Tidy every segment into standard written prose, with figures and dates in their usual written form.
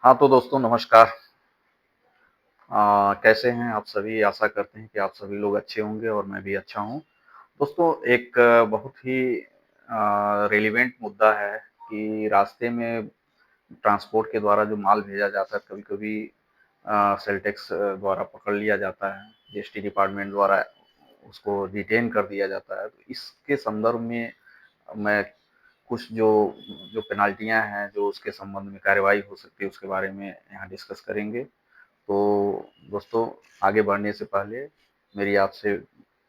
हाँ, तो दोस्तों नमस्कार। कैसे हैं आप सभी? आशा करते हैं कि आप सभी लोग अच्छे होंगे और मैं भी अच्छा हूँ। दोस्तों एक बहुत ही रेलेवेंट मुद्दा है कि रास्ते में ट्रांसपोर्ट के द्वारा जो माल भेजा जाता है, कभी-कभी सेल टैक्स द्वारा पकड़ लिया जाता है, जीएसटी डिपार्टमेंट द्वारा उसको डिटेन कर दिया जाता है। तो इसके संदर्भ में मैं कुछ जो जो पेनल्टियाँ हैं, जो उसके संबंध में कार्रवाई हो सकती है, उसके बारे में यहाँ डिस्कस करेंगे। तो दोस्तों आगे बढ़ने से पहले मेरी आपसे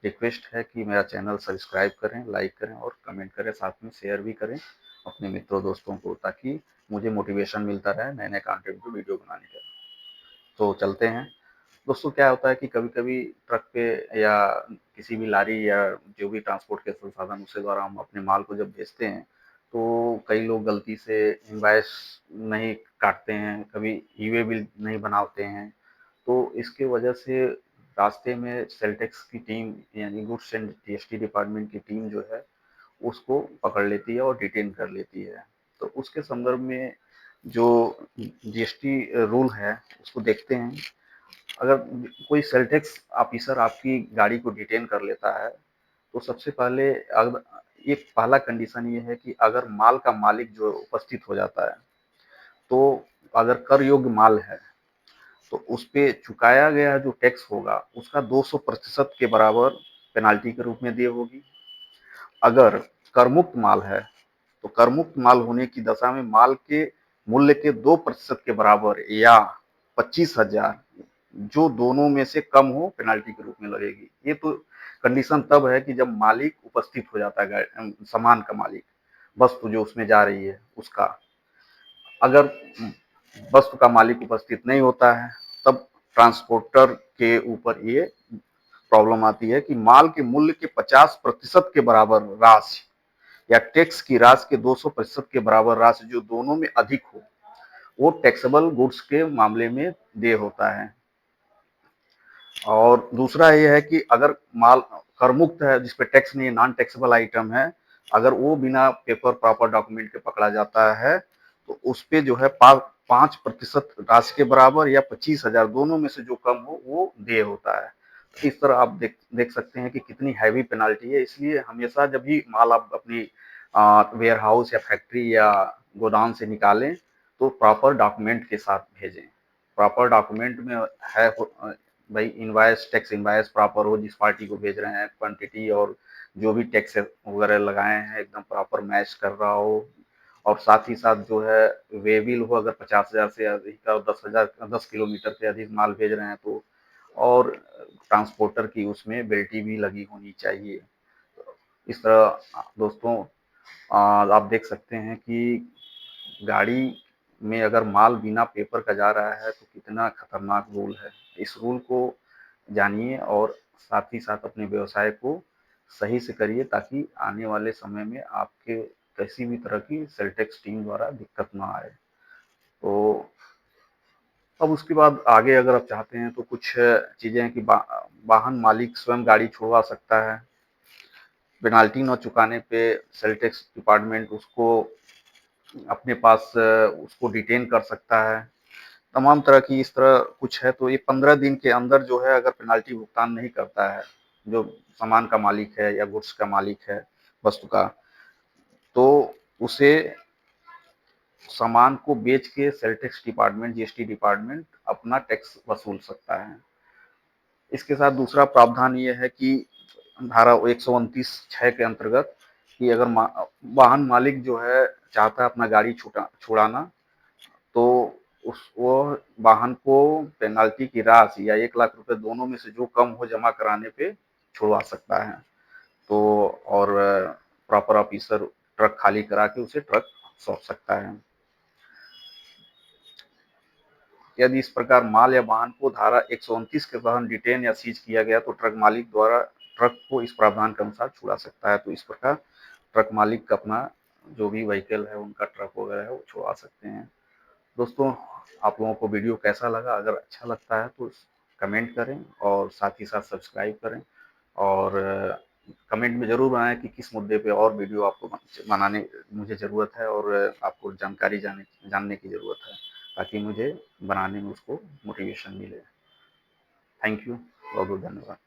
रिक्वेस्ट है कि मेरा चैनल सब्सक्राइब करें, लाइक करें और कमेंट करें, साथ में शेयर भी करें अपने मित्रों दोस्तों को, ताकि मुझे मोटिवेशन मिलता रहे नए-नए कंटेंट को वीडियो बनाने का। तो चलते हैं। दोस्तों क्या होता है कि कभी-कभी ट्रक पे या किसी भी लारी या जो भी ट्रांसपोर्ट के संसाधन उसके द्वारा हम अपने माल को जब बेचते हैं, तो कई लोग गलती से इनवॉइस नहीं काटते हैं, कभी ई-वे बिल नहीं बनाते हैं। तो इसके वजह से रास्ते में सेल टैक्स की टीम यानी गुड्स एंड जीएसटी डिपार्टमेंट की टीम जो है उसको पकड़ लेती है और डिटेन कर लेती है। तो उसके संदर्भ में जो जीएसटी रूल है उसको देखते हैं। अगर कोई सेल टैक्स ऑफिसर आपकी गाड़ी को डिटेन कर लेता है, तो सबसे पहले अग एक पहला कंडीशन ये है कि अगर माल का मालिक जो उपस्थित हो जाता है, तो अगर कर योग्य माल है, तो उसपे चुकाया गया जो टैक्स होगा, उसका 200% के बराबर पेनल्टी के रूप में देय होगी। अगर करमुक्त माल है, तो करमुक्त माल होने की दशा में माल के मूल्य के 2% के बराबर या 25,000 जो दोनों में से कम हो पेनल्टी के रूप में लगेगी। ये तो कंडीशन तब है कि जब मालिक उपस्थित हो जाता है, सामान का मालिक, वस्तु जो उसमें जा रही है उसका। अगर वस्तु का मालिक उपस्थित नहीं होता है, तब ट्रांसपोर्टर के ऊपर ये प्रॉब्लम आती है कि माल के मूल्य के 50% के बराबर राशि या टैक्स की राशि के 200% के बराबर राशि जो दोनों में अधिक हो, वो टैक्सेबल गुड्स के मामले में देय होता है। और दूसरा ये है कि अगर माल कर मुक्त है, जिसपे टैक्स नहीं है, नॉन टैक्सेबल आइटम है, अगर वो बिना पेपर प्रॉपर डॉक्यूमेंट के पकड़ा जाता है, तो उस पे जो है 5% राशि के बराबर या 25,000 दोनों में से जो कम हो वो देय होता है। तो इस तरह आप देख सकते हैं कि कितनी हैवी पेनाल्टी है। इसलिए हमेशा जब भी माल आप अपनी वेयर हाउस या फैक्ट्री या गोदाम से निकालें, तो प्रॉपर डॉक्यूमेंट के साथ भेजें। प्रॉपर डॉक्यूमेंट में है भाई, इनवॉइस टैक्स इनवॉइस प्रॉपर हो, जिस पार्टी को भेज रहे हैं, क्वांटिटी और जो भी टैक्स वगैरह लगाए हैं एकदम प्रॉपर मैच कर रहा हो। और साथ ही साथ जो है वे बिल हो, अगर 50,000 से अधिक और 10 किलोमीटर से अधिक माल भेज रहे हैं तो। और ट्रांसपोर्टर की उसमें बेल्टी भी लगी होनी चाहिए। इस तरह दोस्तों आप देख सकते हैं कि गाड़ी में अगर माल बिना पेपर का जा रहा है तो कितना खतरनाक रूल है। इस रूल को जानिए और साथ ही साथ अपने व्यवसाय को सही से करिए, ताकि आने वाले समय में आपके किसी भी तरह की सेल टैक्स टीम द्वारा दिक्कत ना आए। तो अब उसके बाद आगे अगर आप चाहते हैं तो कुछ चीज़ें हैं कि वाहन मालिक स्वयं गाड़ी छुड़वा सकता है। पेनाल्टी न चुकाने पे सेल टैक्स डिपार्टमेंट उसको अपने पास उसको डिटेन कर सकता है। तमाम तरह की इस तरह कुछ है। तो ये 15 दिन के अंदर जो है, अगर पेनाल्टी भुगतान नहीं करता है जो सामान का मालिक है या गुड्स का मालिक है, वस्तु का, तो उसे सामान को बेच के sale tax department, GST department अपना टैक्स वसूल सकता है। इसके साथ दूसरा प्रावधान ये है कि धारा 129(6) के अंतर्गत कि अगर वाहन मालिक जो है चाहता है अपना गाड़ी छुड़ाना, तो उस वो वाहन को पेनाल्टी की राशि या 1,00,000 रुपए दोनों में से जो कम हो जमा कराने पे छुड़वा सकता है। तो और प्रॉपर ऑफिसर ट्रक खाली करा के उसे ट्रक सौंप सकता है। यदि इस प्रकार माल या वाहन को धारा 129 के तहत डिटेन या सीज किया गया, तो ट्रक मालिक द्वारा ट्रक को इस प्रावधान के अनुसार छुड़ा सकता है। तो इस प्रकार ट्रक मालिक अपना जो भी व्हीकल है, उनका ट्रक वगैरह है, वो छुड़वा सकते हैं। दोस्तों आप लोगों को वीडियो कैसा लगा? अगर अच्छा लगता है तो कमेंट करें और साथ ही साथ सब्सक्राइब करें। और कमेंट में ज़रूर बनाएं कि किस मुद्दे पे और वीडियो आपको बनाने मुझे ज़रूरत है और आपको जानकारी जानने की ज़रूरत है। ताकि मुझे बनाने में उसको मोटिवेशन मिले। थैंक यू, बहुत बहुत धन्यवाद।